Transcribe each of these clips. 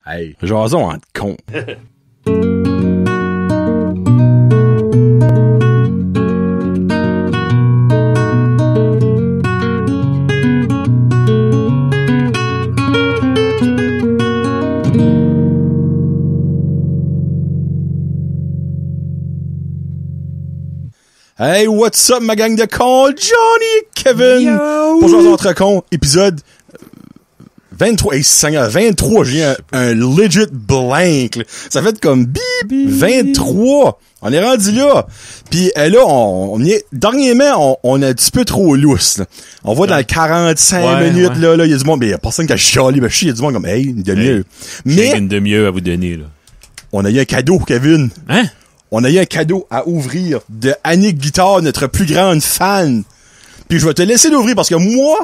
Hey, jason entre con. Hey, what's up, ma gang de cons? Johnny, Kevin. Yo! Pour jason entre cons, épisode 23. Hey, Seigneur, 23, j'ai un legit blank. Là. Ça fait comme bip, 23. On est rendu là. Puis là, on y est. Dernièrement, on est un petit peu trop lousse. Là. On va dans les 45 minutes, là. Il y a du monde, mais il y a personne qui a chialé. Ben, il y a du monde comme, hey, une demi-heure. J'ai une demi-heure à vous donner, là. On a eu un cadeau, Kevin. Hein? On a eu un cadeau à ouvrir de Annick Guitare, notre plus grande fan. Puis je vais te laisser l'ouvrir parce que moi,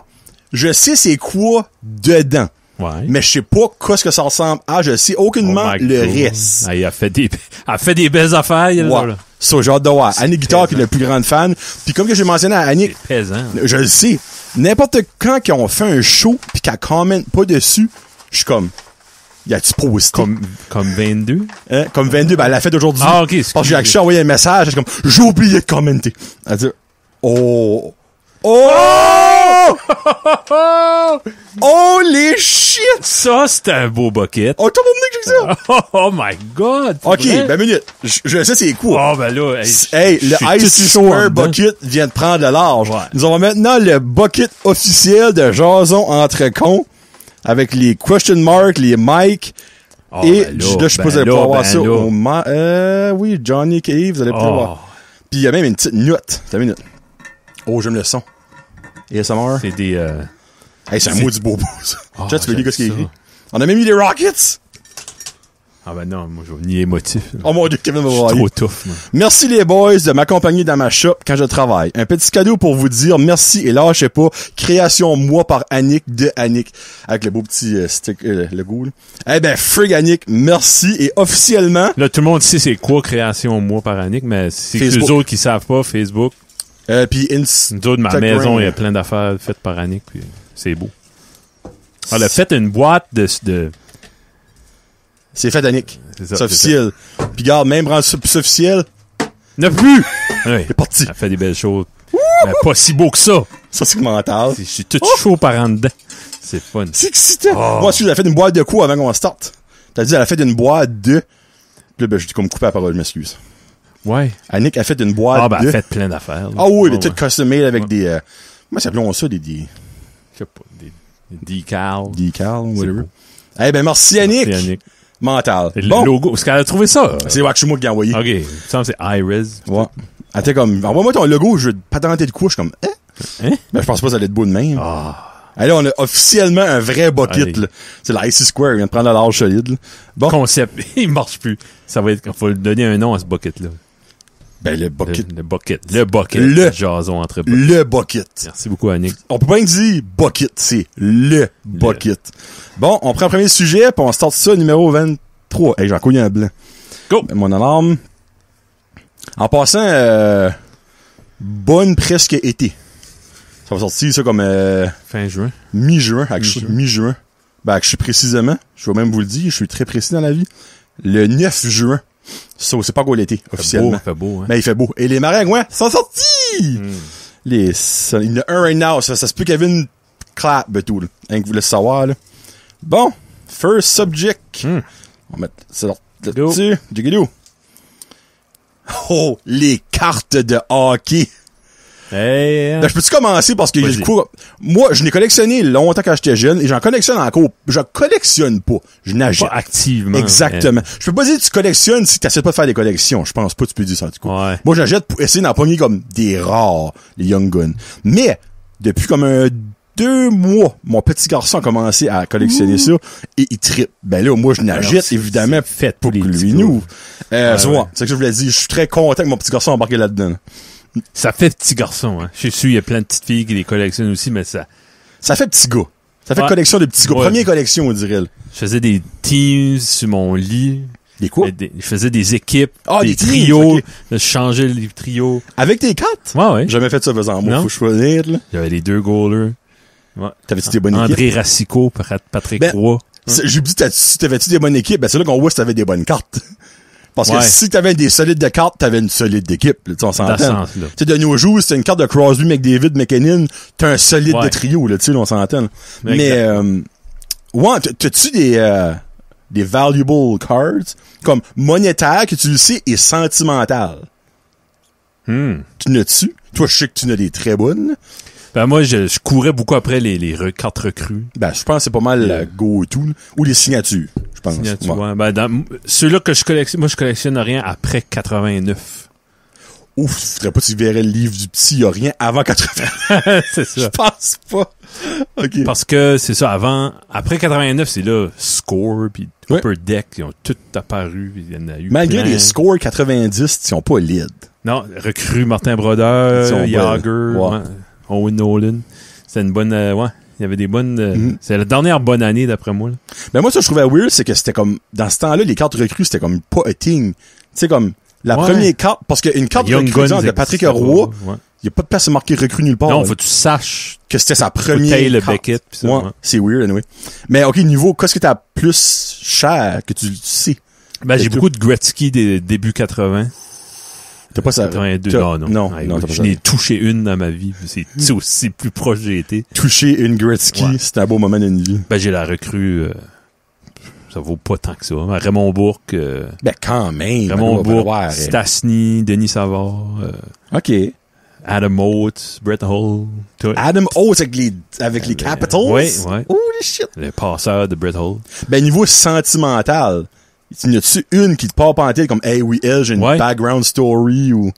je sais c'est quoi dedans. Ouais. Mais je sais pas quoi ce que ça ressemble à. Je sais aucunement le reste. Ah, elle a fait des belles affaires, là. Ouais. Ça, j'ai hâte de voir. Annick Guitare, qui est la plus grande fan. Puis comme que j'ai mentionné à Annick, C'est pesant. je le sais, n'importe quand qu'ils ont fait un show pis qu'elle commente pas dessus, je suis comme... Y a-tu posté? Comme 22? Hein? Comme 22, ben elle l'a fait aujourd'hui. Ah, ok. Parce que j'ai actually envoyé un message, j'ai comme, j'ai oublié de commenter. Elle dit, oh! Holy shit! Ça, c'est un beau bucket. Oh, tout le monde dit que j'ai ça! Oh my god! Ok, vrai? ben minute. Je sais c'est quoi. Oh, ben là, Hey, le Ice Square Bucket vient de prendre le large. Ouais. Nous avons maintenant le bucket officiel de jason entre cons avec les question marks, les mics. Oh, Et ben là, je suppose que vous allez pouvoir voir ça là. au oui, Johnny Cave, vous allez pouvoir voir. Puis il y a même une petite note. T'as une minute. Oh, j'aime le son. ASMR. C'est des... Hey, c'est un maudit beau ça. Oh, Tu peux lire ce qu'il y a j'aime écrit. On a même mis des Rockets. Ah ben non, moi, je vais ni émotif. Oh mon Dieu, Kevin va Je voir. suis trop tough, moi. Merci les boys de m'accompagner dans ma shop quand je travaille. Un petit cadeau pour vous dire merci et lâchez pas. Création moi par Annick de Annick. Avec le beau petit stick, le goût. Eh ben, frig Annick, merci. Et officiellement... Là, tout le monde sait c'est quoi création mois par Annick, mais c'est que Facebook. les autres qui savent pas, Facebook. Puis Nous autres, ma maison, il y a plein d'affaires faites par Annick, puis c'est beau. Elle a fait une boîte de... C'est fait Annick. C'est C'est officiel. Puis garde, même rendu ça plus officiel, Ne plus! Oui. c'est parti. Elle fait des belles choses. Mais pas si beau que ça. Ça, c'est mental. Je suis tout chaud par en dedans. C'est fun. C'est excitant. Oh. Moi, si elle a fait une boîte de quoi avant qu'on starte? T'as dit, elle a fait une boîte de... Puis là, ben, j'ai comme coupé la parole, je m'excuse. Ouais. Annick a fait une boîte Ah, ben, de... elle fait plein d'affaires. là. Ah oui, des ouais. trucs custom-made avec des... Comment s'appelons ça? Des Je sais pas. Des decals. decals, C'est whatever. beau. Eh ben, merci Annick. Merci, Annick. Mental. Et le Bon, logo, parce qu'elle a trouvé ça. c'est Waximo qui a envoyé. OK. Il me semble que c'est iRes. Ouais. Elle était comme, envoie-moi ton logo, je veux pas tenter de quoi. Je suis comme, Hein? Ben, je pense pas que ça allait être beau de même. Ah. Et là, on a officiellement un vrai bucket, Allez. là. C'est l'Ice Square, il vient de prendre la large solide, là. Bon. Concept. Il marche plus. Ça va être, faut lui donner un nom à ce bucket-là. Ben, le bucket. Le bucket. Le bucket. Le- Jason entre bucket. Le bucket. Merci beaucoup, Annick. On peut pas rien dire bucket, c'est le bucket. Bon, on prend le premier sujet, puis on start ça, numéro 23. Hey, j'en couille un blanc. Go! Mon alarme. En passant, bonne presque été. Ça va sortir, ça, comme Fin juin. mi-juin. Mi-juin. Mi-juin. Ben, je suis précisément, je vais même vous le dire, je suis très précis dans la vie. Le 9 juin. Ça, c'est pas encore l'été, officiellement. Fait beau, hein. Mais il fait beau. Et les maringouins sont sortis! Il y en a un right now. Ça se peut qu'il y avait une clap, ben tout, là. Hein, que vous voulez savoir, là. Bon. First subject. On va mettre ça là-dessus. Jigidoo. Oh, les cartes de hockey. Hey, Ben, je peux-tu commencer parce que Vas-y. du coup, moi, je l'ai collectionné longtemps quand j'étais jeune et j'en collectionne encore. Je collectionne pas. Je n'achète. pas activement. Exactement. Je peux pas dire que tu collectionnes si tu n'essaies pas de faire des collections. Je pense pas que tu peux dire ça, du coup. Ouais. Moi, j'achète pour essayer d'en pogner comme des rares, les Young Guns. Mais, depuis comme 2 mois, mon petit garçon a commencé à collectionner ça et il trippe. Ben là, moi, je n'achète, c'est- évidemment, c'est fait pour pour les lui petits nous. ouais. C'est ça que je voulais dire. Je suis très content que mon petit garçon embarque là-dedans. Ça fait petit garçon, hein. Je suis, il y a plein de petites filles qui les collectionnent aussi, mais ça. Ça fait petit gars. Ça fait Ouais. collection de petits gars. Ouais. Première collection, on dirait. Là. Je faisais des teams sur mon lit. Des quoi? Je faisais des équipes, Ah, des des teams, trios. ok. Je changeais les trios. Avec tes cartes? Ouais, ouais. J'ai jamais fait ça faisant moi. Non. Faut choisir, là. J'avais les 2 goalers. Ouais. T'avais-tu des bonnes André équipes? Racicot, Patrick Ben, Roy. J'ai dit, si t'avais-tu des bonnes équipes, ben c'est là qu'on voit si t'avais des bonnes cartes. Parce que si t'avais des solides de cartes, t'avais une solide d'équipe. Là, on s'entend. Tu sais, de nos jours, si t'as une carte de Crosby, McDavid, McKinnon, t'as un solide de trio, là, tu sais, on s'entend. Mais, ouais, t'as-tu des valuable cards, comme monétaire, que tu le sais, et sentimental? Tu n'as-tu? Toi, je sais que tu n'as des très bonnes. Ben, moi, je courais beaucoup après les cartes recrues. Ben, je pense que c'est pas mal la go-to, ou les signatures, je pense. Ouais. Ben, ceux-là que je collectionne, moi, je collectionne rien après 89. Ouf, faudrait pas que tu verrais le livre du petit, y a rien avant 80. C'est ça. Je pense pas. OK. Parce que, c'est ça, après 89, c'est là, Score, puis Upper Deck, ils ont tout apparu, puis il y en a eu malgré plein. les scores 90, ils sont pas lead. Non, recrue Martin Brodeur, Jagger, Owen Nolan. C'était une bonne, il y avait des bonnes, c'est la dernière bonne année, d'après moi, là. Ben, moi, ça, je trouvais weird, c'est que c'était comme, dans ce temps-là, les cartes recrues, c'était comme pas a thing. Tu sais, comme, la première carte, parce qu'une carte recrue, de Patrick Roy, il y a pas de place à marquer recrue nulle part. Non, faut que tu saches que c'était sa première le carte. Beckett, pis ça, c'est weird, anyway. Mais, OK, niveau, qu'est-ce que t'as plus cher que tu sais? Ben, j'ai beaucoup de Gretzky des début 80. T'as pas ça? 82, non. Je n'ai touché une dans ma vie. C'est aussi plus proche j'ai été. Toucher une Gretzky, c'est un beau moment d'une vie. Ben, j'ai la recrue, ça vaut pas tant que ça. Raymond Bourque. Ben, quand même. Raymond Bourque, Stastny, Denis Savard. OK. Adam Oates, Brett Hull. Adam Oates avec les Capitals? Oui. Holy shit. Le passeur de Brett Hull. Ben, niveau sentimental, y a-tu une qui te part en tête comme, hey, oui, j'ai une background story ou...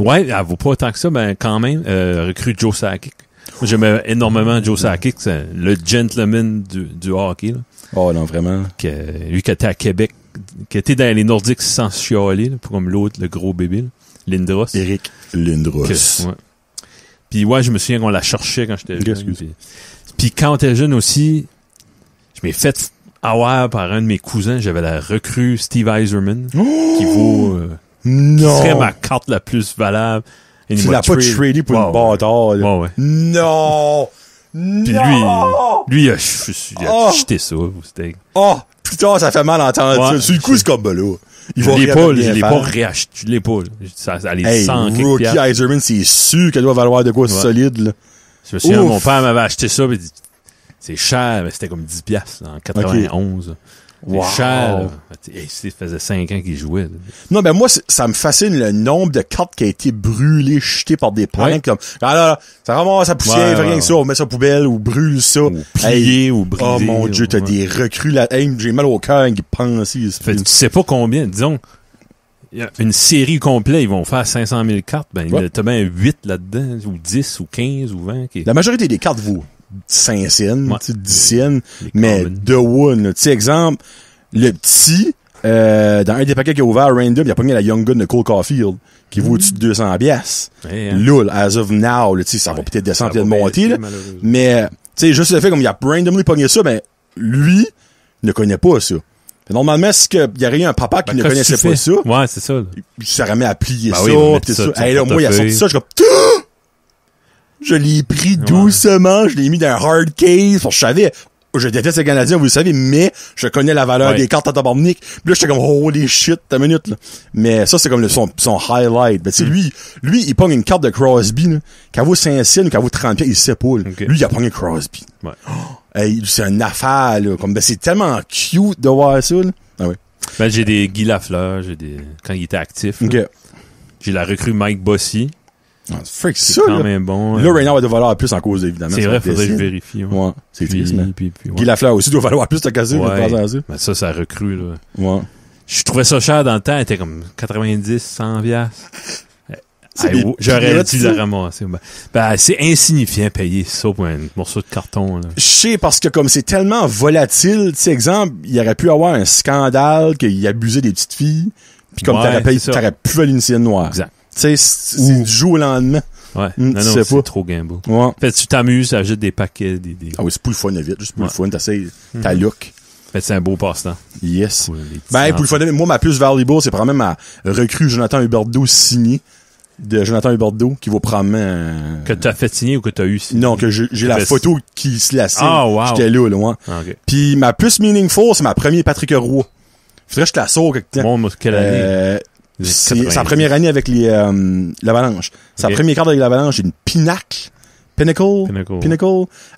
Ouais, elle vaut pas tant que ça, ben, quand même, recrue Joe Sakic. Moi, j'aimais énormément Joe Sakic, c'est le gentleman du hockey, là. Oh, non, vraiment. Lui qui était à Québec, qui était dans les Nordiques sans chialer, là, comme l'autre, le gros bébé, là. Lindros. Eric Lindros. Puis je me souviens qu'on la cherchait quand j'étais jeune. Puis quand j'étais jeune aussi, je m'ai fait avoir par un de mes cousins, j'avais la recrue Steve Yzerman, qui vaut... qui serait ma carte la plus valable. Tu l'as pas tradé pour une bâtard, là. Ouais. Non! Puis lui, il a jeté ça au steak. Oh! Putain, ça fait mal à entendre. Sur le coup, c'est comme là. Je l'ai pas réacheté. Je l'ai pas. Ça allait 100 quelque Rookie Yzerman, c'est sûr qu'elle doit valoir de quoi solide, là. Je me souviens, mon père m'avait acheté ça, pis c'est cher, mais c'était comme 10 piastres en 91. Wow. C'est cher. Ça faisait 5 ans qu'il jouait. Là. Non, ben moi, ça me fascine le nombre de cartes qui a été brûlées, jetées par des parents comme, ça ramasse sa poussière, rien que ça, on met ça poubelle ou brûle ça. Ou plié ou brisé. Oh mon Dieu, t'as des recrues là. Hey, j'ai mal au cœur qui pense ici. Tu sais pas combien, disons, il y a une série complète, ils vont faire 500 000 cartes, t'as bien 8 là-dedans, ou 10, ou 15, ou 20. La majorité des cartes vaut 5 cents, 10 cents, mais de one, tu sais, exemple, le petit, dans un des paquets qui a ouvert à Random, il a pogné la Young Gun de Cole Caulfield, qui vaut au-dessus de 200 piastres. Là, as of now, tu sais, ça va peut-être descendre, peut-être monter, là. Mais, tu sais, juste le fait comme il a randomly pogné ça, ben, lui, ne connaît pas ça. Normalement, si il y aurait eu un papa qui ne connaissait pas ça. Ouais, c'est ça. Il serait mis à plier ça, pis ça. Hey, là, moi, il a sorti ça, je suis comme, je l'ai pris doucement, je l'ai mis dans un hard case, parce que je savais, je déteste les Canadiens, vous le savez, mais je connais la valeur des cartes à tabarnak. Puis là, j'étais comme, holy shit, ta minute, là. Mais ça, c'est comme son highlight. Ben, tu sais, lui, il pogne une carte de Crosby, là, qu'elle vaut 5 cents ou qu'elle vaut 30 pieds, il sait pas, là. Lui, il a pogné Crosby. Ouais. Hey, c'est une affaire, là. Comme, ben, c'est tellement cute de voir ça, là. Ah ouais. Ben, j'ai des Guy Lafleur, quand il était actif. Là. J'ai la recrue Mike Bossy. C'est ça, quand même bon. Là, Raynard doit valoir plus en cause, évidemment. C'est vrai, faudrait que je vérifie. Ouais, c'est triste, mais. Guy Lafleur aussi doit valoir plus, t'as cassé, pour penser à ça. Ben, ça recrue, là. Ouais. Je trouvais ça cher dans le temps, elle était comme 90, 100 piastres. J'aurais dû la ramasser. Ben, c'est insignifiant payer ça pour un morceau de carton, là. Je sais, parce que comme c'est tellement volatile, tu sais, exemple, il aurait pu avoir un scandale qu'il abusait des petites filles, puis comme t'aurais pu valer une sienne noire. Exact. Tu sais, c'est du jour au lendemain. Ouais. Non, c'est trop gamble. Ouais. Fait tu t'amuses, t'achètes des paquets, Ah oui, c'est pour le fun, vite. Juste pour le fun, t'essayes ta look. Fait c'est un beau passe-temps. Yes. Pour le fun, moi, ma plus valuable, c'est probablement ma recrue Jonathan Huberdeau signé. de Jonathan Huberdeau qui vaut probablement... Que t'as fait signer ou que t'as eu signé? Non, que j'ai la photo qui se la signe. Ah, wow. J'étais là, ouais. Ah, okay. Puis ma plus meaningful, c'est ma première Patrick Roy. Faudrait que je te la sors quelque temps. Bon, moi, quelle année? C'est sa première année avec l'Avalanche. Sa première carte avec l'Avalanche, c'est une Pinnacle. Pinnacle.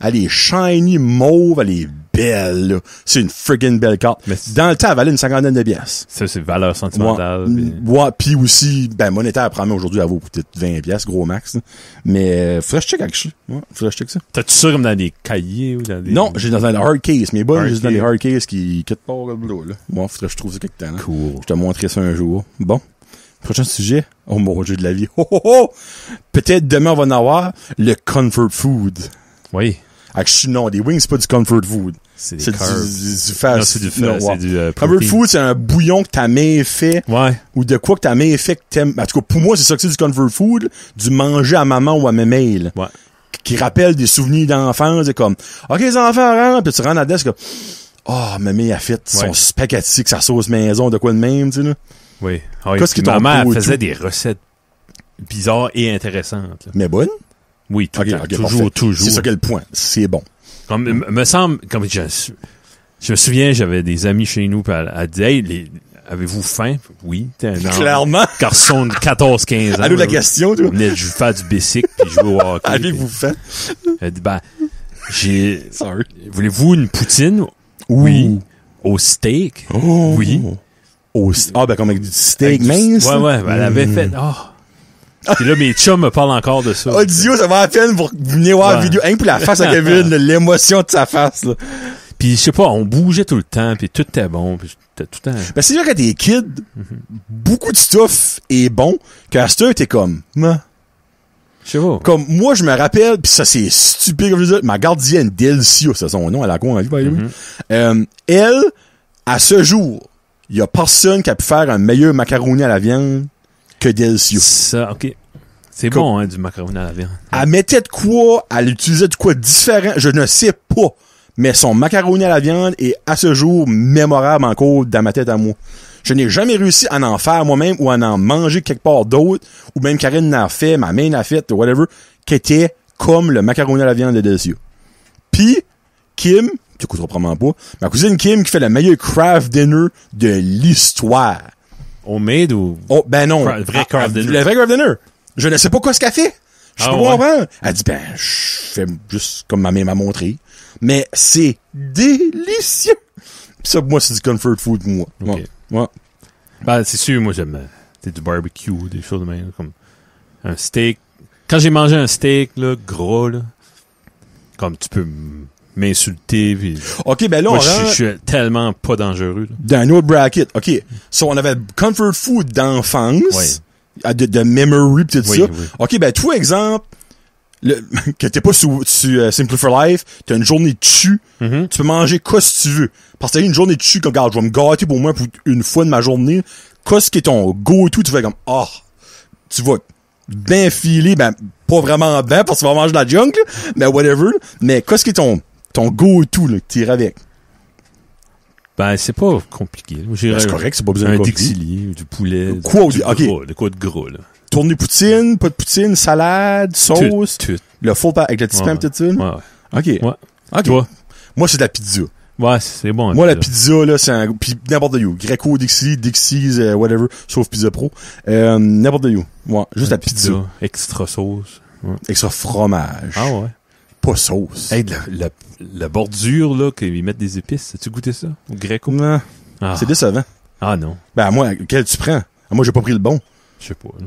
Elle est shiny, mauve, elle est belle, là. C'est une friggin' belle carte. Mais dans le temps, elle valait une 50aine de pièces. Ça, c'est valeur sentimentale. Ouais, pis aussi, monétaire, probablement, aujourd'hui, elle vaut peut-être 20 pièces, gros max, là. Mais, faudrait que je check quelque chose. Ouais, faudrait que je check ça. T'as-tu ça comme dans des cahiers ou dans des... Non, j'ai dans un hard case. Mes boys, j'ai dans les hard cases qui quittent pas le boulot, là. Bon, faudrait que je trouve ça quelque temps, là. Cool. Je te montrerai ça un jour. Bon. Prochain sujet. Oh mon Dieu de la vie. Oh, oh, oh! Peut-être demain, on va en avoir le comfort food. Oui. Non, des wings, c'est pas du comfort food. C'est du fast. Non, c'est du fast. C'est du comfort food, c'est un bouillon que ta main fait. Ouais. Ou de quoi que ta main fait que t'aimes. En tout cas, pour moi, c'est ça que c'est du comfort food. Du manger à maman ou à mémé, là. Ouais. Qui rappelle des souvenirs d'enfance. C'est comme, OK, les enfants rentrent, puis tu rentres là-dedans, c'est comme, oh, mémé a fait son spaghetti avec sa sauce maison, de quoi de même, tu sais, là. Oui. Qu'est-ce qui ma mère faisait des recettes bizarres et intéressantes. Là. Mais bonnes? Oui, toujours. C'est ça quel point. C'est bon. Comme, me semble, comme je me souviens, j'avais des amis chez nous, pis elle disait, hey, avez-vous faim? Oui. Clairement. Garçon de 14-15 ans. Allô, la question, toi? On venait de faire du bicycle, puis jouer au hockey. Avez-vous faim? Elle dit, voulez-vous une poutine? Oui. Au steak? Oh. Oui. Comme avec du steak mince. Ouais, elle avait fait, Puis là, mes chums me parlent encore de ça. Audio, ça va à peine pour venir voir la vidéo. Hein, pour la face à Kevin, l'émotion de sa face, là. Puis je sais pas, on bougeait tout le temps, puis tout était bon, puis tout le temps. C'est sûr que t'es kid, beaucoup de stuff est bon, qu'à ce temps, t'es comme, je sais pas. Comme, moi, je me rappelle, pis ça, c'est stupide, comme je disais, ma gardienne, Delcio, c'est son nom, elle a quoi en vie, by the way. Elle, à ce jour, il y a personne qui a pu faire un meilleur macaroni à la viande que Delcio. Ça, ok. C'est bon, hein, du macaroni à la viande. Elle mettait de quoi, elle utilisait de quoi différent, je ne sais pas. Mais son macaroni à la viande est, à ce jour, mémorable encore dans ma tête à moi. Je n'ai jamais réussi à en faire moi-même ou à en manger quelque part d'autre, ou même Karine n'a fait, ma main n'a fait, whatever, qui était comme le macaroni à la viande de Delcio. Puis, Kim, tu écouteras probablement pas, ma cousine Kim qui fait le meilleur craft dinner de l'histoire. Homemade ou? Oh, ben non. Le vrai craft dinner. Le vrai craft dinner. Je ne sais pas quoi ce qu'elle fait. Je sais pas ouais. comprendre. Elle dit, je fais juste comme ma mère m'a montré. Mais c'est délicieux. Pis ça, pour moi, c'est du comfort food pour moi. Okay. Ouais. Ben, c'est sûr, moi, j'aime du barbecue, des choses de même, comme un steak. Quand j'ai mangé un steak, là, gras, là, comme tu peux m'insulter, pis... OK, ben là, moi, je suis tellement pas dangereux, là. Dans un autre bracket. OK. So, on avait comfort food d'enfance. Ouais. De memory pis tout ça. Oui. OK, ben, toi, exemple, que t'es pas sur Simple for Life, t'as une journée dessus, tu peux manger quoi si tu veux. Parce que t'as une journée dessus, comme, regarde, je vais me gâter pour moi pour une fois de ma journée. Qu'est-ce qui est ton go-to, tu fais comme, tu vas bien filer, ben, pas vraiment bien, parce que tu vas manger de la junk, là, mais whatever, mais qu'est-ce qui est ton go-to, là, que t'irais avec? Ben, c'est pas compliqué. C'est correct, c'est pas besoin de un Dixili, du poulet. Quoi, de quoi de gros, là. Tournée poutine, pas de poutine, salade, sauce. Tout. Le full pack avec le petit pain peut-être ça? Ouais. OK. Ouais. OK. Toi? Moi, c'est de la pizza. Ouais, c'est bon. Moi, la pizza, là, c'est pis n'importe où. Greco, Dixie's, whatever, sauf Pizza Pro. N'importe où. Ouais, juste la pizza. Extra sauce. Ouais. Extra fromage. Ah ouais. Pas sauce. Hey, la bordure, là, qu'ils mettent des épices. As-tu goûté ça? Au Greco? Non. C'est décevant. Ah non. Ben, moi, quel tu prends? Moi, j'ai pas pris le bon. Je sais pas, là.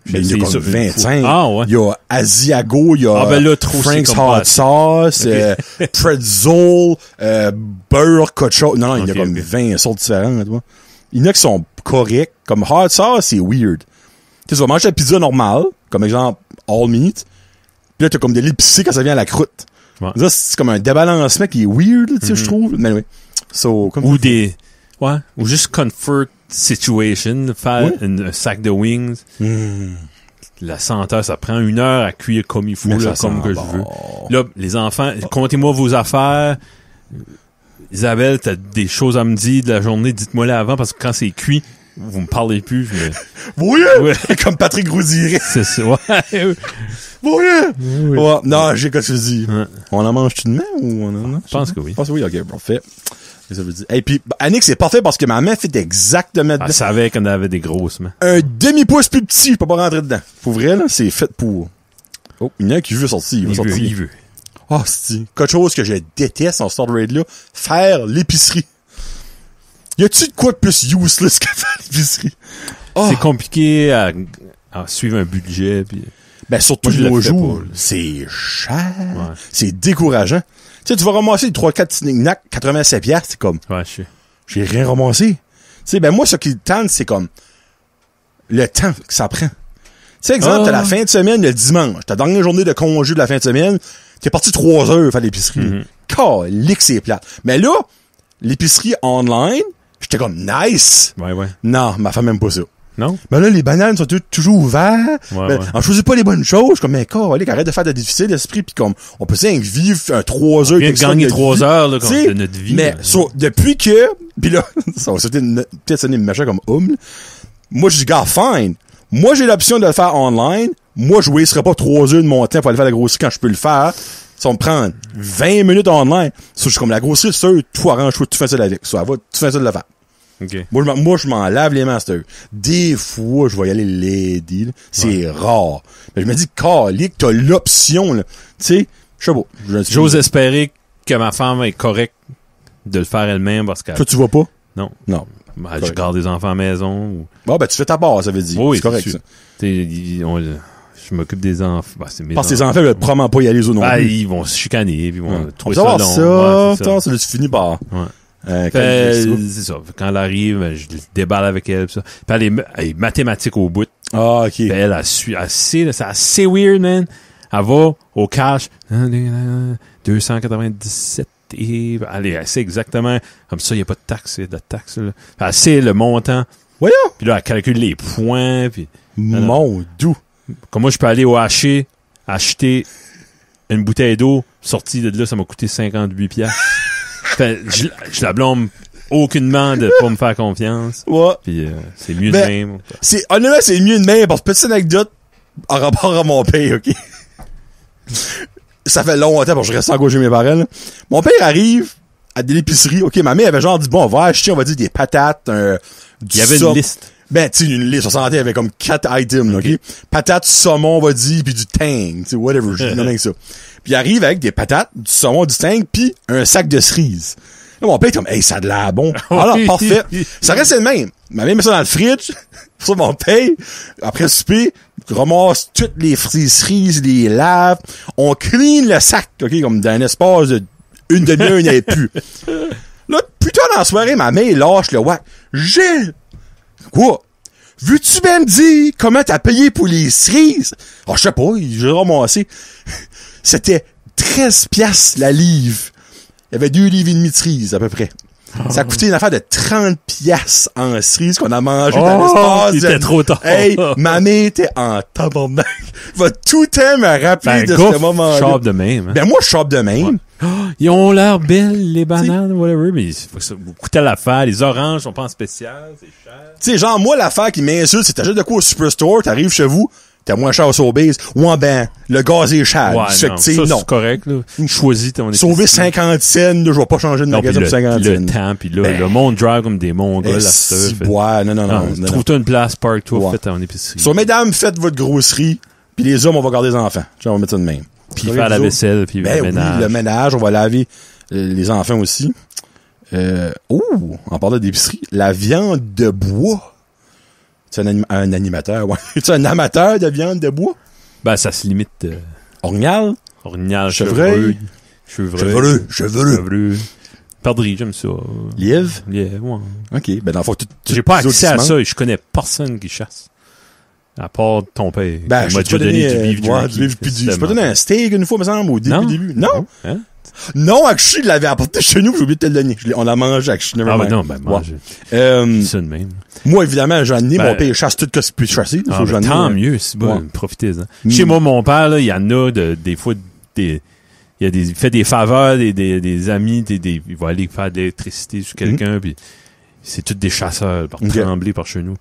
Ben, il y a comme 25. Ah, ouais. Il y a Asiago, il y a Frank's Hot Sauce, Pretzel, beurre, cochon. Non, il y a comme 20 sortes différentes, tu vois. Il y en a qui sont corrects. Comme Hot Sauce, c'est weird. Tu vas manger la pizza normale, comme exemple all meat. Puis là, t'as comme de l'épicé quand ça vient à la croûte. Ouais. Ça, c'est comme un débalancement qui est weird, tu sais, je trouve. Mais oui. So, comme ou ou juste comfort situation, faire un sac de wings. La senteur, ça prend 1 heure à cuire comme il faut, là, comme que je veux. Là, les enfants, comptez-moi vos affaires. Isabelle, t'as des choses à me dire de la journée, dites-moi là avant, parce que quand c'est cuit, vous me parlez plus, Oui! Ouais. Comme Patrick Roudiret. c'est ça, ouais. Oui! Oui. Ouais. Non, j'ai quoi tu dis. Ouais. On en mange-tu demain ou on en a? Je pense que oui. Je pense que oui, ok, parfait. Ça veut dire. Et puis, Annick, c'est parfait parce que ma main fait exactement Elle savait qu'on avait des grosses mains. un demi-pouce plus petit, je peux pas rentrer dedans. Pour vrai, là, c'est fait pour. Oh, il y en a un qui veut sortir. Il veut. Oh, c'est quelque chose que je déteste en Star Raid là, faire l'épicerie. Y a-tu de quoi de plus useless que faire l'épicerie? Oh. C'est compliqué à suivre un budget, puis... Ben, surtout Moi, je de nos le fais jours, pas, là. c'est cher. Ouais. C'est décourageant. Tu sais, tu vas ramasser 3-4 knick-knack, 87 piastres, c'est comme, Ouais, je sais. j'ai rien ramassé. Tu sais, ben, moi, ce qui tente, c'est comme, le temps que ça prend. Tu sais, exemple, t'as la fin de semaine, le dimanche, ta dernière journée de congé de la fin de semaine, t'es parti 3 heures faire l'épicerie. Calique, c'est plate. Mais là, l'épicerie online, j'étais comme, nice. Ouais. Non, ma femme aime pas ça. Non? Ben là, les bananes sont toujours ouvertes. Ouais, Ben, ouais. on choisit pas les bonnes choses. Je suis comme, mais calique, arrête de faire de difficile l'esprit. Puis comme, on peut vivre 3 heures. On vient de gagner 3 heures, là, T'sais, de notre vie. mais, là. depuis que, pis là, ça va peut-être sonner méchant comme homme, là. Moi, je dis, gars, fine. Moi, j'ai l'option de le faire online. Moi, je wasterai pas 3 heures de mon temps pour aller faire la grosserie quand je peux le faire. Ça va me prendre 20 minutes online. Ça, je suis comme la grosserie, c'est sûr, tout arrange, tout fais ça avec. Ça va, tout fais ça de le faire. OK. Moi, je m'en lave les mains, c'est eux. Des fois, je vais y aller lady, là. C'est rare. Mais je me dis, calique, t'as l'option, là. Tu sais, je sais pas. J'ose espérer que ma femme est correcte de le faire elle-même parce que... Toi, tu vas pas? Non. Non. Ben, je garde des enfants à la maison. Ou... Bon, ben, tu fais ta part, ça veut dire. Oui, c'est correct, sûr. ça. Je m'occupe des enfants. Ben, c'est mes Parce que tes enfants veulent probablement pas y aller aux non Ben, plus. ils vont se chicaner, puis ils vont On trouver va ça savoir long. ça. Putain, ça, là, tu finis par. Ouais. C'est C'est ça. Quand elle arrive, je déballe avec elle. Pis ça. Puis elle est mathématique au bout. Ah, ok. Puis elle suit. C'est assez weird, man. Elle va au cash. 297. Et elle sait exactement. Comme ça, il n'y a pas de taxe. De taxe là. Puis elle sait le montant. Voyons. Puis là, elle calcule les points. Puis Mon doux. comme moi, je peux aller au haché, acheter une bouteille d'eau. Sortie de là, ça m'a coûté 58 piastres. Fait, je la blâme aucunement de pas me faire confiance. Ouais. Puis c'est mieux Ben, de même. Honnêtement, c'est mieux de même, parce que petite anecdote, en rapport à mon père, ok? Ça fait longtemps, parce que je reste engagé mes parents, là. Mon père arrive à de l'épicerie, ok? Ma mère avait genre dit, bon, on va acheter, on va dire, des patates, du Il y avait saumon. une liste. Ben, tu sais, une liste. On s'en il y avait comme 4 items, là, ok? Patates, saumon, on va dire, puis du tang, tu sais, whatever, je dis non avec ça. Puis il arrive avec des patates, du saumon, du tang, puis un sac de cerises. Là, mon père est comme, hey, ça a de l'air bon. Alors, parfait. Ça reste le même. Ma mère met ça dans le fridge. Pour ça, mon père, après le souper, ramasse toutes les cerises, les lave. On clean le sac, ok, comme dans un espace de une demi-heure, il n'y avait plus. Là, plus tard dans la soirée, ma mère lâche le whack. Gilles! Quoi? Veux-tu même dire comment t'as payé pour les cerises? Ah, je sais pas, j'ai ramassé. C'était 13 piastres la livre. Il y avait 2 livres et demi de cerises, à peu près. Ça a coûté une affaire de 30 piastres en cerises qu'on a mangé dans l'espace. Il était trop tard. Hey, ma mère était en tabarnak. Va tout le temps me rappeler de ce moment-là. Shop de même. Hein? Ben, moi, je chope de même. Ouais. Oh, ils ont l'air belles, les bananes, whatever, mais il faut que ça vous coûte à l'affaire. Les oranges sont pas en spécial, c'est cher. Tu sais, genre, moi, l'affaire qui m'insulte, c'est t'achètes de quoi au Superstore, t'arrives chez vous, t'as moins cher au Sobeys. Ouais, ben, le gaz est cher. Ouais, Fait non, que, tu sais, ça, non. c'est correct, là. Choisis ton Sauver 50 cents, là, je vais pas changer de non, magasin pour 50 le cents. temps, puis là, Ben, le monde drive comme des mongols à si, ça. bois, non. Trouve-toi une place, park-toi, Ouais. fais ton épicerie. Sur mesdames, faites votre grosserie, puis les hommes, on va garder les enfants. Genre, on va mettre ça de même. Puis faire la vaisselle, puis Ben le ménage. oui, le ménage, on va laver les enfants aussi. On parlait d'épicerie. La viande de bois. Tu es un animateur, ouais. Tu es un amateur de viande de bois? Ben, ça se limite. Orignal? Orignal, Chevreuil. Chevreux. Perdrix, j'aime ça. Lièvre? Lièvre, ouais. OK. Ben, dans le fond, J'ai pas accès à ça et je connais personne qui chasse. À part ton père. Ben, Il je m'a peux déjà donné du beef du jerky. beef puis du... Je peux donner un steak une fois, me semble, au début. Non? Hein? Non, Akshi l'avait apporté chez nous, j'ai oublié de te le donner. On l'a mangé, Akshi. Ah, ben non, ben, moi, Ouais. ça de même. Moi, évidemment, j'en ai, Ben, mon père chasse tout ce qu'il peut chasser. Ah, ben, tant mieux, c'est bon, Ouais. profitez-en. Chez moi, mon père, là, il y en a des fois il fait des faveurs, des amis, il va aller faire de l'électricité sur quelqu'un, puis C'est tous des chasseurs par Ok. Tremblay, par chez nous.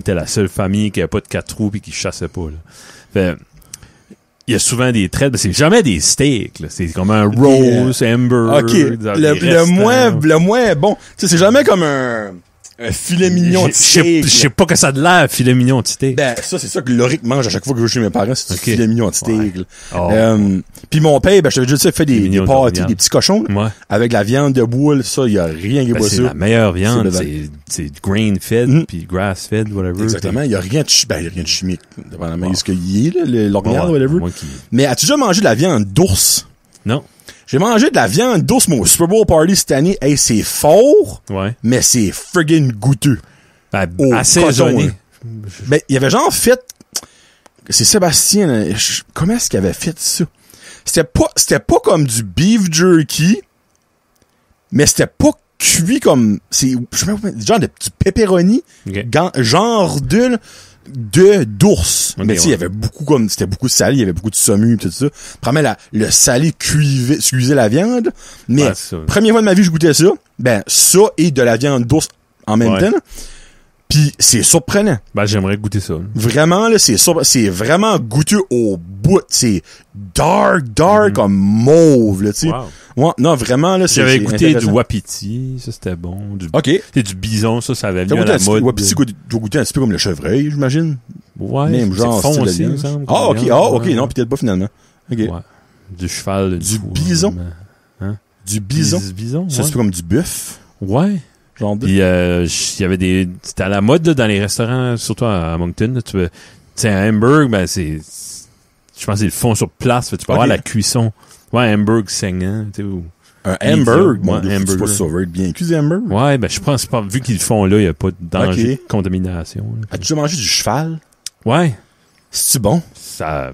T'es la seule famille qui a pas de 4 roues et qui chassait pas, là. Fait, il y a souvent des traites, mais c'est jamais des steaks, là. C'est comme un roast, hamburger. OK. Le moins bon. Tu sais, c'est jamais comme un filet mignon de steak. Je sais pas que ça a de l'air, filet mignon de steak. Ben, ça, c'est ça que Loric mange à chaque fois que je vais chez mes parents, c'est du Ok. filet mignon de steak. là. Oh. Puis mon père, ben, je t'avais déjà dit, il fait des mignon de pâtés, viande. des petits cochons, là, Ouais. avec la viande de boule, ça, il y a rien qui est Ben, pas c'est ça. la meilleure viande, C'est c'est grain fed, Mm. puis grass fed, whatever. Exactement, il y a rien de il y a rien de chimique, dépendamment de ce qu'il y est, là, l'organe, Ouais, whatever. moi qui- Mais as-tu déjà mangé de la viande d'ours? Non. J'ai mangé de la viande d'ours, mon Super Bowl Party cette année. Hey, c'est fort, Ouais. mais c'est friggin' goûteux. Ben, Au assaisonné. coton, Ben, il avait genre fait, c'est Sébastien, là, comment est-ce qu'il avait fait ça? C'était pas comme du beef jerky, mais c'était pas cuit comme, je sais pas, genre du pepperoni, Ok. genre d'ours. Ok, Mais tu sais, il y avait c'était beaucoup de salé, il y avait beaucoup de saumure pis tout ça. Probablement le salé cuisait la viande, mais Ouais, c'est ça. première fois de ma vie que je goûtais ça, ben, ça et de la viande d'ours en même Ouais. temps, là. Pis c'est surprenant. Ben, j'aimerais goûter ça. Vraiment, là, c'est vraiment goûteux au bout. C'est dark, comme mauve, là, tu sais. Wow. Ouais, non, vraiment, là, c'est J'avais goûté du intéressant. wapiti, ça c'était bon. OK. C'est du bison, ça avait T'as venu à goûté la un petit mode. peu, ouais, pis tu dois goûter un petit peu comme le chevreuil, j'imagine. Ouais, Même genre, c'est style de foncé, il me viande. semble. Ah, comme OK, viande, OK, ouais. non, peut-être pas finalement. OK. Ouais. Du cheval. Du bison? Du bison. Bison, Ça, ouais. c'est pas comme du bœuf. Ouais. Genre de... Puis, il y avait c'était à la mode, là, dans les restaurants, surtout à Moncton, là, tu sais, un hamburger, ben, je pense qu'ils le font sur place, fait, tu peux Ok. avoir la cuisson. Ouais, un hamburger saignant, tu sais, ou... Un hamburger. Bon, Ouais, des fois, c'est hamburger. pas ça va être bien cuit, des hamburgers. Ouais, ben, je pense pas, vu qu'ils le font là, il n'y a pas de danger Ok. de contamination, là. As-tu déjà mangé du cheval? Ouais. C'est-tu bon? Ça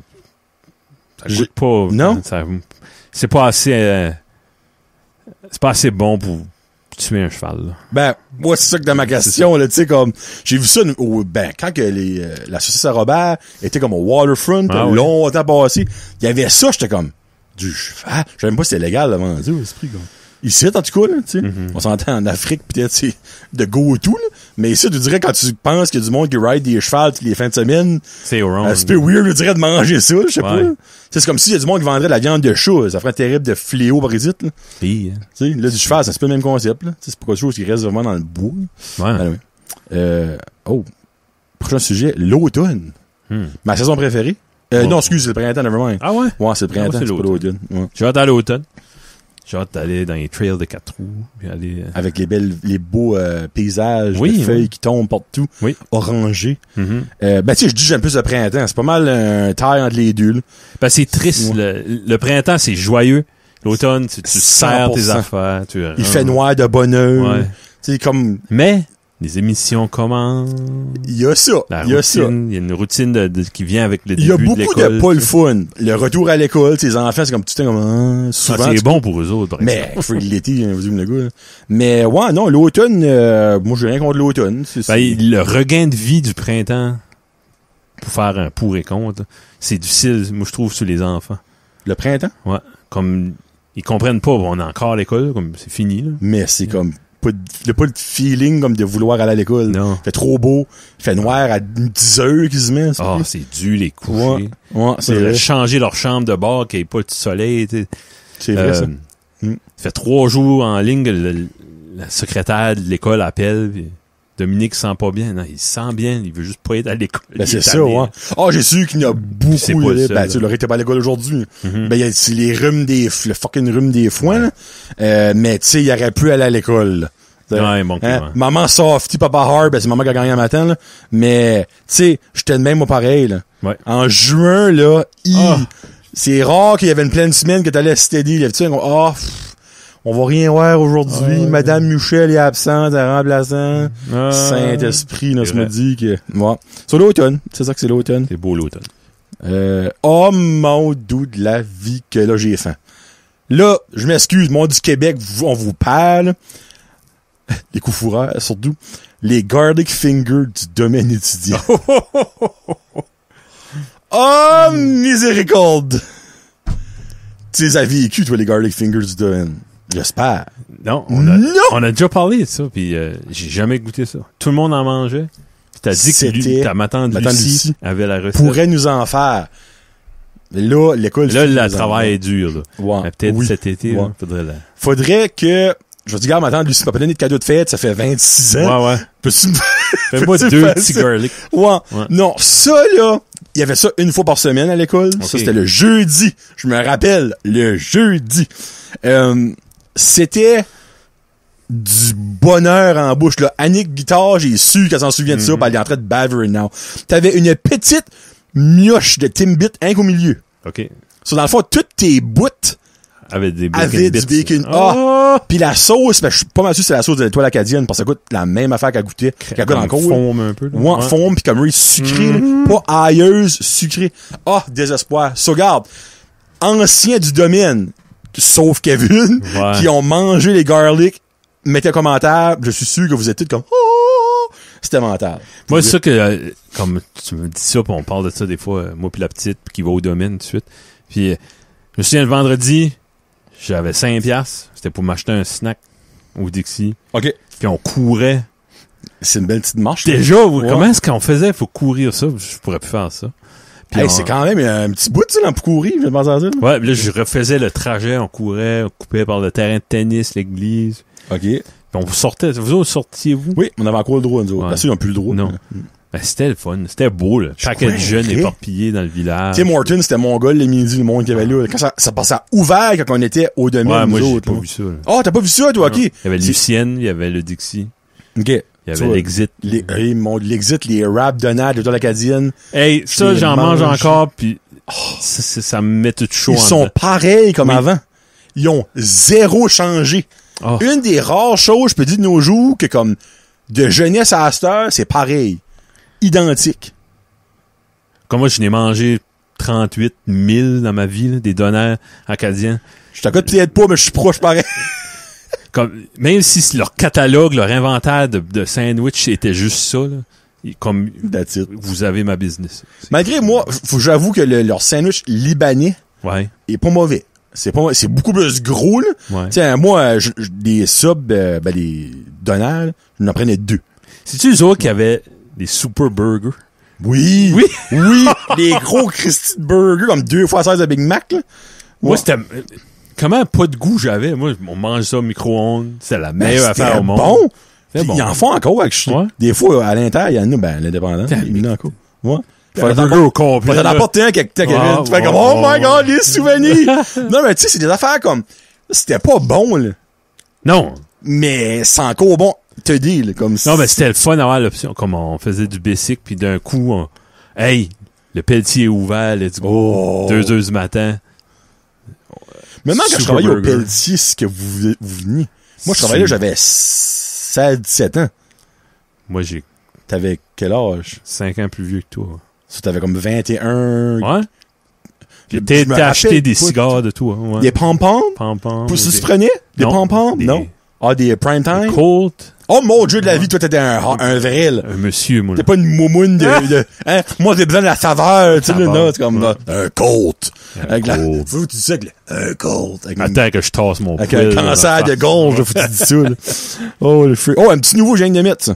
J'ai- goûte pas. Non? C'est pas assez bon pour tuer un cheval, là. Ben, moi, c'est ça que dans ma question, là, tu sais, comme, j'ai vu ça, quand que la saucisse à Robert était comme au waterfront, Ah oui. longtemps passé, il y avait ça, j'étais comme, du cheval. Je savais même pas si c'était légal avant de dire, l'esprit, comme. Ici, en tout cas, là, tu sais, on s'entend en Afrique, peut-être, c'est de go-to, là, mais ici, tu dirais, quand tu penses qu'il y a du monde qui ride des chevals toutes les fins de semaine, C'est wrong. c'est un peu weird, je dirais, de manger ça, je sais pas. Ouais. C'est comme s'il y a du monde qui vendrait de la viande de chat, ça ferait un terrible de fléau parasite, là. Puis, Tu sais, là, du cheval, c'est un peu le même concept, là. Tu sais, c'est pas quelque chose qui reste vraiment dans le bois. ouais. Anyway. Prochain sujet, l'automne. Ma saison préférée. Non, excuse, c'est le printemps, nevermind. Ah ouais? Ouais, c'est le printemps, c'est c'est pas l'automne. Ouais. J'ai hâte d'aller à l'automne. J'ai hâte d'aller dans les trails de 4 roues. Puis aller, Avec les beaux paysages, Oui, de feuilles oui. qui tombent partout, Oui. orangés. Mhm. Ben, tu sais, je dis j'aime plus le printemps. C'est pas mal un taille entre les deux, là. Ben, c'est triste. Ouais. Le printemps, c'est joyeux. L'automne, tu serres tes 100%. affaires. Il fait noir de bonheur. Ouais. Tu sais, comme, Mais, les émissions commencent. il y a ça. Il y a ça. Il y a une routine qui vient avec le Il y a début de beaucoup l'école. de pas le fun. Le retour à l'école, tes enfants, c'est comme tout le temps comme, Ah, souvent. c'est tu- bon pour eux autres, par exemple. Mais, faut l'été, vous dites, le gars. Là. Mais, ouais, non, l'automne, moi, j'ai rien contre l'automne. Ben, le regain de vie du printemps, pour faire un pour et contre, c'est difficile, moi, je trouve, sur les enfants. Le printemps? Ouais. Comme, ils comprennent pas, on est encore à l'école, comme, c'est fini, là. Mais c'est comme, il n'y a pas le feeling comme de vouloir aller à l'école. Non. Il fait trop beau. Il fait noir à 10 heures quasiment. ça. Ah, c'est dur, les coucher. Ouais, ouais, c'est Faudrait vrai. changer leur chambre de bord, qu'il n'y ait pas de soleil, tu sais. C'est vrai, ça. Ça fait 3 jours en ligne que la secrétaire de l'école appelle, puis Dominique se sent pas bien. Non, il se sent bien, il veut juste pas être à l'école. Ben, Il c'est est ça, tanné. ouais. Ah, j'ai su qu'il y en a beaucoup. c'est pas le là. seul, Ben, là. tu sais, Laurie était pas à l'école aujourd'hui. Mhm. Ben, c'est les rhumes le fucking rhume des foins, là. Mais, tu sais, il aurait pu aller à l'école, là. Ouais, bon, Hein? ouais. Maman softy, papa hard, ben c'est maman qui a gagné un matin, là. Mais, tu sais, j'étais de même au pareil, là. Ouais. En juin, là, Ah. c'est rare qu'il y avait une pleine semaine que t'allais steady, là. Tu sais, on va rien voir aujourd'hui. Madame Michel est absente, elle est remplaçant. Ah. Saint-Esprit, là, c'est tu me vrai. dis que, ouais. C'est l'automne. C'est ça que c'est l'automne. C'est beau l'automne. Oh mon doux de la vie que là, j'ai faim. Là, je m'excuse, moi du Québec, on vous parle. Les coups fourreurs, surtout. Les garlic fingers du domaine étudiant. Oh, miséricorde! Tu les as vécu, toi, les garlic fingers du domaine. J'espère. Non, Non! on a déjà parlé de ça, puis j'ai jamais goûté ça. Tout le monde en mangeait. T'as dit que ta ma tante Lucie avait la recette. Pourrait nous en faire. Mais là, l'école... Là, le travail est dur, là. Ouais. Peut-être cet été, Ouais. là, faudrait que... Je vais dire, regarde, ma tante Lucie m'a pas donné de cadeau de fête, ça fait 26 ans. Ouais. Peux-tu me... Fais-moi deux petits garlic. Ouais. Non, ça, là, il y avait ça une fois par semaine à l'école. Okay. Ça, c'était le jeudi. Je me rappelle, le jeudi. C'était du bonheur en bouche, là. Annick Guitare, j'ai su qu'elle s'en souvient de ça, pis elle est en train de baver now. T'avais une petite mioche de Timbit, un qu'au milieu. OK. So, dans le fond, toutes tes bouts avaient du bacon. Ah! Puis la sauce, ben, je suis pas mal sûr que c'est la sauce de l'Étoile acadienne, parce que ça goûte la même affaire qu'elle goûtait. Qu'elle goûte encore. Faume un peu, là. Ouais, faume, pis comme sucré, pas ailleuse, sucré. Ah, désespoir. So, regarde. Anciens du domaine, sauf Kevin, qui ont mangé les garlic, mettez un commentaire, je suis sûr que vous êtes tous comme, oh! C'était mental. Moi, c'est ça que, comme tu me dis ça, pis on parle de ça des fois, moi pis la petite, qui va au domaine tout de suite. Puis, je me souviens, le vendredi, j'avais 5$. C'était pour m'acheter un snack au Dixie. OK. Puis on courait. C'est une belle petite marche. Déjà, comment est-ce qu'on faisait pour courir ça? Je pourrais plus faire ça. Puis c'est quand même un petit bout, tu sais, pour courir, je vais penser à ça. Ouais, là, je refaisais le trajet, on courait, on coupait par le terrain de tennis, l'église. OK. Puis on sortait. Vous autres, sortiez-vous? Oui, on avait encore le droit, nous autres. Bien sûr, ils n'ont plus le droit. Non. Ben, c'était le fun. C'était beau, là. Chaque jeune éparpillé dans le village. Tim Horton, c'était mon gars, les midi, le monde qu'il y avait là. Quand ça passait ouvert quand on était au domaine, nous autres. Ouais, moi, j'ai pas vu ça, là. Oh, t'as pas vu ça, toi, OK. Il y avait Lucienne, il y avait le Dixie. OK. Il y avait l'Exit. L'Exit, les rap Donald, l'Étoile acadienne. Hey, ça, j'en mange encore, puis ça me met tout chaud. Ils sont pareils comme avant. Ils ont zéro changé. Oh. Une des rares choses, je peux dire de nos jours, que comme de jeunesse à cette heure, c'est pareil. Identique. Comme moi, je n'ai mangé 38 000 dans ma vie, là, des donneurs acadiens. Je t'accorde peut-être pas, mais je suis proche pareil. Comme, même si leur catalogue, leur inventaire de sandwich était juste ça, là, comme vous avez ma business. Malgré moi, j'avoue que leur sandwich libanais est pas mauvais. C'est beaucoup plus gros, là. Ouais. Tiens, moi, des subs, les donneurs, je m'en prenais 2. C'est-tu eux autres qui avaient des super burgers? Oui! Les gros Christy de burgers, comme 2 fois 16 de Big Mac, là. Moi, c'était... Comment pas de goût j'avais? Moi, on mange ça au micro-ondes. C'est la meilleure affaire au monde. Bon! Bon. Ils en font encore avec des fois, à l'intérieur, il y en a, l'indépendant. Il y en a encore. Ouais. Faut t'en apporter un quelque temps. Tu fais comme, oh my god, les souvenirs! Non, mais tu sais, c'est des affaires comme, c'était pas bon, là. Non. Mais c'est encore bon, te dis, là, comme non, mais c'était le fun d'avoir l'option. Comme on faisait du basic, puis d'un coup, hey, le Pelletier est ouvert, let's go. 2h du matin. Maintenant, quand je travaillais au Pelletier, c'est que vous veniez. Moi, je travaillais là, j'avais 16-17 ans. Moi, T'avais quel âge? 5 ans plus vieux que toi. Ça, t'avais comme 21. Ouais? T'as acheté des cigares de toi. Ouais. Des pom-poms? Pom-poms. Tu te prenais? Des pom-poms? Non. Ah, des prime time? Des Colt. Oh mon Dieu de la vie, toi, t'étais un vrai, là. Un monsieur, moi. T'es pas une moumoune hein? Moi, j'ai besoin de la saveur, tu sais, là, c'est comme, un Colt. Avec la, faut que tu dis ça, un Colt. Attends que je tasse mon avec un cancer de gorge, faut que tu dis ça, là. Oh, le fruit. Oh, un petit nouveau, je viens de mettre, ça.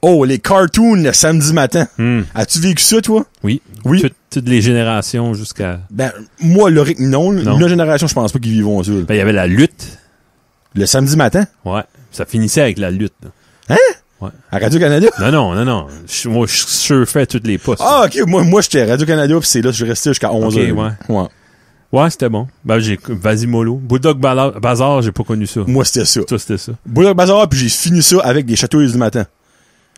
Oh, les cartoons, le samedi matin. As-tu vécu ça, toi? Oui. Toutes les générations jusqu'à... Ben, moi, non. Notre génération, je pense pas qu'ils vivent ça. Ben, il y avait la lutte. Le samedi matin? Ouais. Ça finissait avec la lutte, là. Hein? Ouais. À Radio-Canada? Non. Moi, je surfais toutes les postes. Ah, OK. Moi, j'étais à Radio-Canada, pis c'est là que je restais jusqu'à 11h. Ouais. Ouais, c'était bon. Ben, Vas-y Mollo. Bulldog Bazar, j'ai pas connu ça. Moi, c'était ça. Toi, c'était ça. Bulldog Bazar, puis j'ai fini ça avec des Châteaux du matin.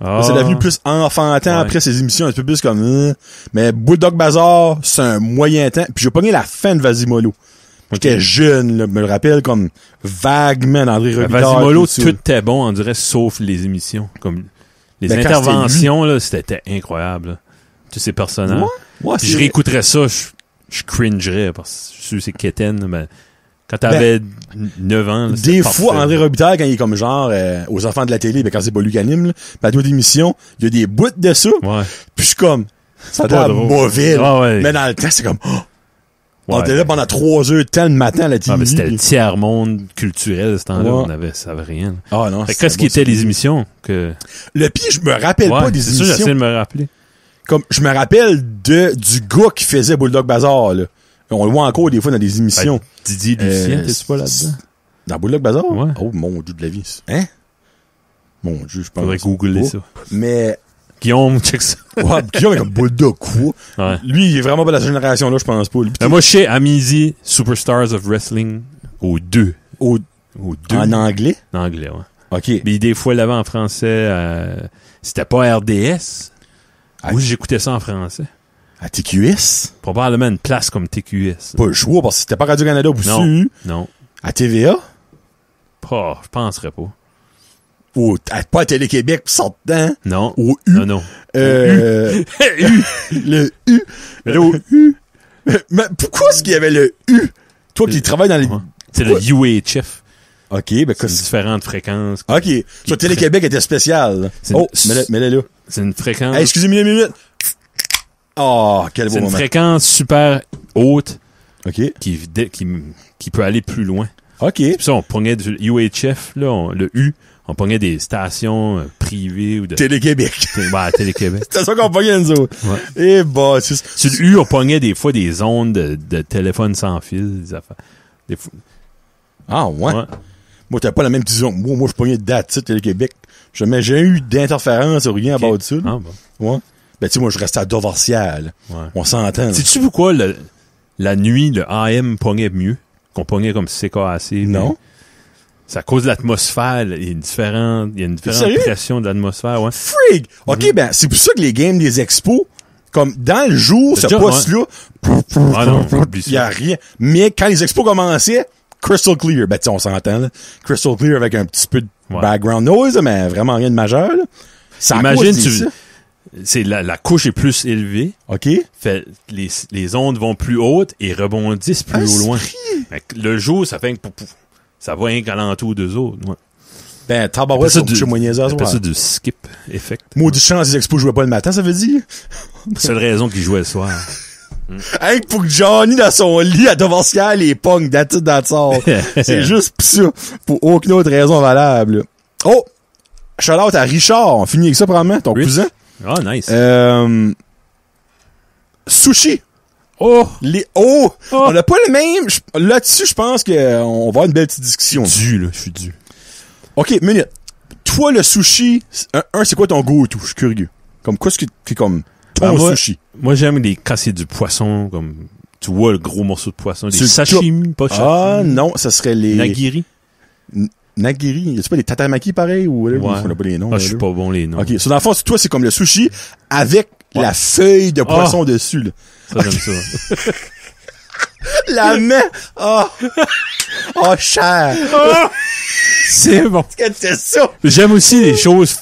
C'est devenu plus enfantin après ces émissions, un peu plus comme... Mais Bulldog Bazar, c'est un moyen temps. Puis j'ai pogné la fin de Vas-y Mollo. J'étais jeune, là, me le rappelle comme vaguement d'André Robitaille. Vas-y Mollo, tout était bon, on dirait, sauf les émissions. Comme les interventions, là, c'était incroyable. Là. Tous ces personnages. Ouais, je réécouterais ça, je cringerais parce que je suis c'est quétaine, mais quand t'avais 9 ans, là, des fois, André Robitaille, quand il est comme genre aux enfants de la télé, ben quand c'est pas lui qui anime, là, pis à d'autres émissions, il y a des bouts de ça. Ouais. Puis je suis comme, ça doit être mauvais. Ouais. Mais dans le temps, c'est comme, On était là pendant 3 heures de temps le matin à la TV. Ah, mais c'était le tiers-monde culturel, ce temps-là. Ouais. Ça avait rien. Ah non. Qu'est-ce qui était les émissions? Le pire, je me rappelle pas des émissions. C'est ça, j'essaie de me rappeler. Comme, je me rappelle du gars qui faisait Bulldog Bazaar, là. On le voit encore des fois dans des émissions. Didier Lucien, t'es-tu pas là-dedans? Dans Bulldog Bazaar? Ouais. Oh, mon Dieu de la vie. Hein? Mon Dieu, je pense. Faudrait googler ça. Mais, Guillaume, check ça. ouais, Guillaume est comme Bulldog, quoi. Ouais. Lui, il est vraiment pas de la génération-là, je pense pas. Lui, Moi, je sais, Amizi, Superstars of Wrestling, au 2. Au 2. En anglais? En anglais, ouais. OK. Mais des fois, il l'avait en français, c'était pas RDS. Moi, j'écoutais ça en français. À TQS? Probablement une place comme TQS. Pas le choix, parce que c'était pas Radio-Canada ou Non. Non. À TVA? Pas, je penserais pas. Ou pas à Télé-Québec pis sortant? Non. Au U? Non, non. Le U. Mais là, au U. Mais pourquoi est-ce qu'il y avait le U? Toi qui travailles dans les... Ouais. C'est le UHF. OK, ben C'est différentes fréquences. OK. Sur Télé-Québec était spécial. Oh, mets-le là. C'est une fréquence. Hey, excusez-moi une minute. Oh, quel beau C'est une moment. fréquence super haute OK. qui peut aller plus loin. OK. Puis ça, on pognait du UHF, là, le U, on pognait des stations privées ou de... Télé-Québec. Ouais, Télé-Québec. C'était ça qu'on pognait nous autres. Ouais. Et bah, c'est... Sur le U, on pognait des fois des ondes de téléphone sans fil, des affaires. Des fois... Ah, ouais. Ouais. Moi, t'as pas la même vision. Moi, je pognais de date, Télé-Québec. Jamais j'ai eu d'interférence ou rien à bord de ça. Ah, bon. Ouais. Ben, tu sais, moi, je restais à Dovorcial. Ouais. On s'entend. Sais-tu pourquoi la nuit, le AM pognait mieux? Qu'on pognait comme CKAC? Non. C'est à cause de l'atmosphère. Il y a une différente Sérieux? pression de l'atmosphère, ouais. Frig! OK, ben, c'est pour ça que les games des expos, comme dans le jour, ce déjà, poste-là, Ah non, oublie ça. il y a rien. Mais quand les expos commençaient, crystal clear. Ben, tu sais, on s'entend, là. Crystal clear avec un petit peu de background noise, mais vraiment rien de majeur, là. Ça Imagine, la couche est plus élevée. OK. Fait, les ondes vont plus hautes et rebondissent plus au loin. Fait que le jour, ça fait ça va rien qu'alentour d'eux autres. Ouais. Ben, tabarouette, c'est chez moi niaiseux à appelle soir. ça du skip effect. Maudit chance, les expos jouaient pas le matin, ça veut dire? Seule raison qu'ils jouaient le soir. Hein, pour que Johnny, dans son lit, à Dovorcial, les pong d'attitude. C'est juste pis ça. Pour aucune autre raison valable. Oh! Shout-out à Richard. On finit avec ça, probablement. Ton cousin. Ah, nice. Sushi. Oh! On n'a pas le même. Là-dessus, je pense qu'on va avoir une belle petite discussion. Je suis dû. OK, minute. Toi, le sushi, c'est quoi ton go-to? Je suis curieux. Comme, quoi ce qui fait comme ton sushi? Moi, j'aime quand c'est du poisson, comme, tu vois le gros morceau de poisson. Des sashimi, pas sashimi. Ah, non, ça serait les... Nagiri. Nagiri. Y a-tu pas des tatamaki pareil ou ouais. On n'a pas les noms. Ah, je suis pas bon les noms. OK. So, dans le fond, toi, c'est comme le sushi avec la feuille de poisson dessus, là. Ça, j'aime ça. La main. Oh. Oh, cher. Oh. C'est bon. Qu'est-ce que c'est ça? J'aime aussi les choses.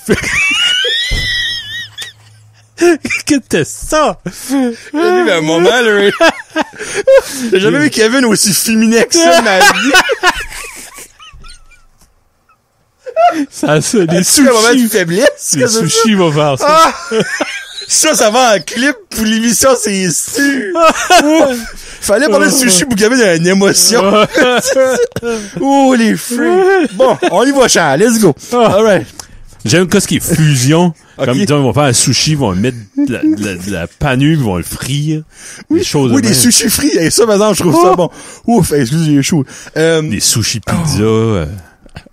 Qu'est-ce que c'est ça? J'ai vu un moment, là. J'ai jamais vu Kevin aussi féminin que ça de ma vie. Ça, des sushis. Un moment de faiblesse. Les sushis vont faire ça. Ah! Ça va en clip pour l'émission, c'est sûr. Fallait parler de sushi pour Kevin ait une émotion. Oh, les freaks. Bon, on y va, Charles. Let's go. All right. J'aime ce qui est fusion. Okay. Comme, disons, ils vont faire un sushi, ils vont mettre de la panure, ils vont le frire. Oui, des choses des sushis frits. Et ça, par exemple, je trouve ça bon. Ouf, excusez, j'ai chaud. Des sushis pizza.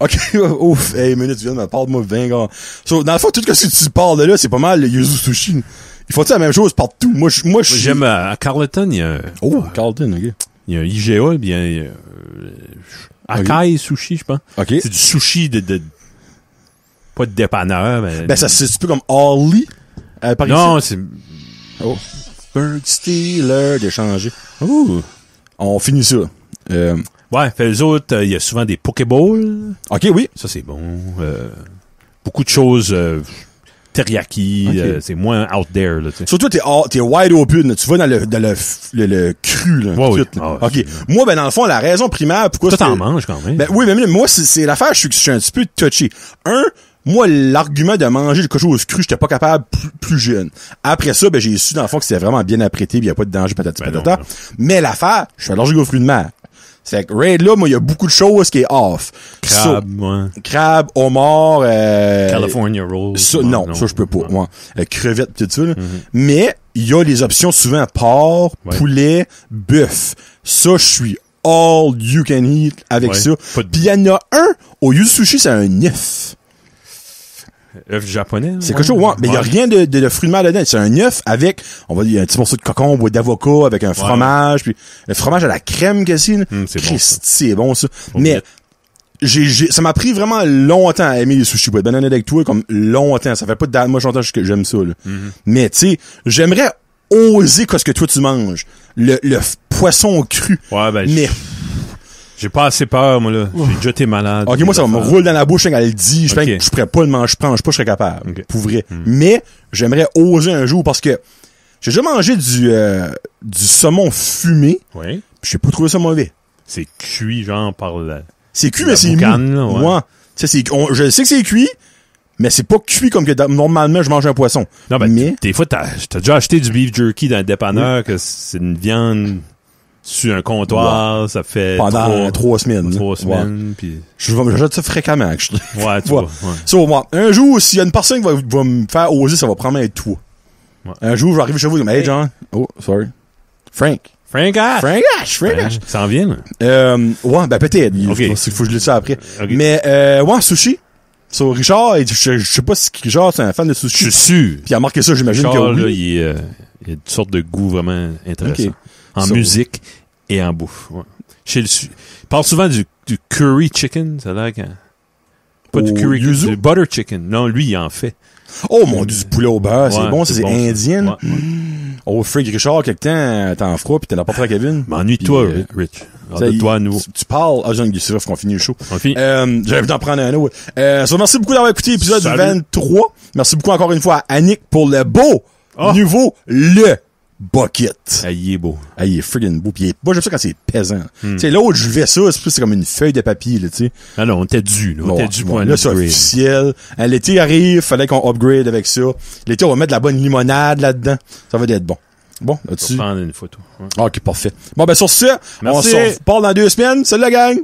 OK, ouf, hey, minute, tu viens de me parler de moi 20 gars. So, dans le fond, tout ce que tu parles de là, c'est pas mal le Yuzu Sushi. Ils font-tu la même chose partout? Moi, j'aime à Carleton, il y a un... Oh, Carleton, OK. Il y a un IGA, puis il y a Akai Sushi, je pense. OK. C'est du sushi de pas de dépanneur, mais... Ben, ça, c'est un peu comme Ollie. Non, c'est... Oh. Bird Stealer d'échanger. Ouh. On finit ça. Ouais, fait les autres, il y a souvent des Pokéballs. OK, oui. Ça, c'est bon. Beaucoup de choses... teriyaki, okay. C'est moins out there, là, tu sais. Surtout, t'es wide open, là. Tu vas dans le cru, là. Ouais, tout, là. OK. Moi, ben, dans le fond, la raison primaire, pourquoi toi, t'en manges, quand même. Ben, oui, mais moi, c'est l'affaire, je suis un petit peu touché. moi, l'argument de manger quelque chose cru, j'étais pas capable plus jeune. Après ça, ben, j'ai su, dans le fond, que c'était vraiment bien apprêté, pis y a pas de danger, patata. Non. Mais l'affaire, je suis allergique aux fruits de mer. C'est que, raid là, moi, il y a beaucoup de choses qui est off. Crabe, homard, California Rolls. Ça, non, ça, je peux pas. Moi, crevettes, tout ça, là. Mais, il y a des options souvent porc, poulet, bœuf. Ça, je suis all you can eat avec ça. Puis il y en a un, au Yu Sushi, c'est un œuf. œuf japonais? C'est quelque chose, ouais. Mais il y a rien de fruits de mer dedans. C'est un œuf avec, on va dire, un petit morceau de concombre ou d'avocat avec un fromage, puis un fromage à la crème, quasi, là. C'est bon, ça. C'est bon, ça. Mais, ça m'a pris vraiment longtemps à aimer les sushis. Pour être ben honnête avec toi, comme longtemps. Ça fait pas de moi, j'entends que j'aime ça, là. Mais, tu sais, j'aimerais oser qu'est-ce que toi tu manges. Le poisson cru. Ouais, ben, mais j'ai pas assez peur, moi, là. J'ai déjà été malade. Ok, moi, ça me roule dans la bouche quand elle le dit. Je pense que je pourrais pas le manger. Je mange pas, je serais capable. Okay. Pour vrai. Mais, j'aimerais oser un jour parce que j'ai déjà mangé du saumon fumé. Oui. J'ai pas trouvé ça mauvais. C'est cuit, genre, par la... C'est cuit, mais c'est mou. Là, ouais. Je sais que c'est cuit, mais c'est pas cuit comme que normalement je mange un poisson. Non, ben, mais des fois, t'as déjà acheté du beef jerky dans le dépanneur, que c'est une viande sur un comptoir, ça fait pendant 3 semaines. 3 semaines, puis... J'achète ça fréquemment. Ouais, tu vois. Ouais. So, moi, un jour, s'il y a une personne qui va me faire oser, ça va probablement être toi. Ouais. Un jour, je vais arriver chez vous comme, hey, John. Oh, sorry. Frank Ash. Ça en vient, là. Ouais, ben, peut-être. Ok. Il faut que je le dise ça après. Okay. Mais, ouais, sushi. So, Richard, je sais pas si Richard, c'est un fan de sushi. Je suis sûr. Puis il a marqué ça, j'imagine que Richard, oui. là, il y a une sorte de goût vraiment intéressant. Okay. En musique et en bouffe. Ouais. Il parle souvent du curry chicken, ça a l'air quand... Pas du curry, du butter chicken. Non, lui, il en fait. Oh mon Dieu, du poulet au beurre, c'est bon, ça, c'est bon, indien. Ouais. Oh, Freak Richard, quelque temps, t'en feras, pis t'en as pas fait à Kevin. M'ennuie-toi, Rich. Toi à nouveau. Tu parles. Ah, j'ai c'est vrai, faut qu'on finisse le show. On finit. J'avais envie d'en prendre un autre. Merci beaucoup d'avoir écouté l'épisode 23. Merci beaucoup encore une fois à Annick pour le beau nouveau bucket. Ah, il est beau. Ah, il est friggin' beau. Pis moi, j'aime ça quand c'est pesant. Tu sais, l'autre, je vais ça, c'est comme une feuille de papier, là, tu sais. Ah non, on était dû, là. On était dû pour un là, c'est officiel. L'été arrive, fallait qu'on upgrade avec ça. L'été, on va mettre de la bonne limonade là-dedans. Ça va être bon. Bon, là-dessus. On va prendre une photo. Ouais. Ok, parfait. Bon, ben, sur ce, on se reparle dans 2 semaines. Salut la gang!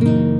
Thank you.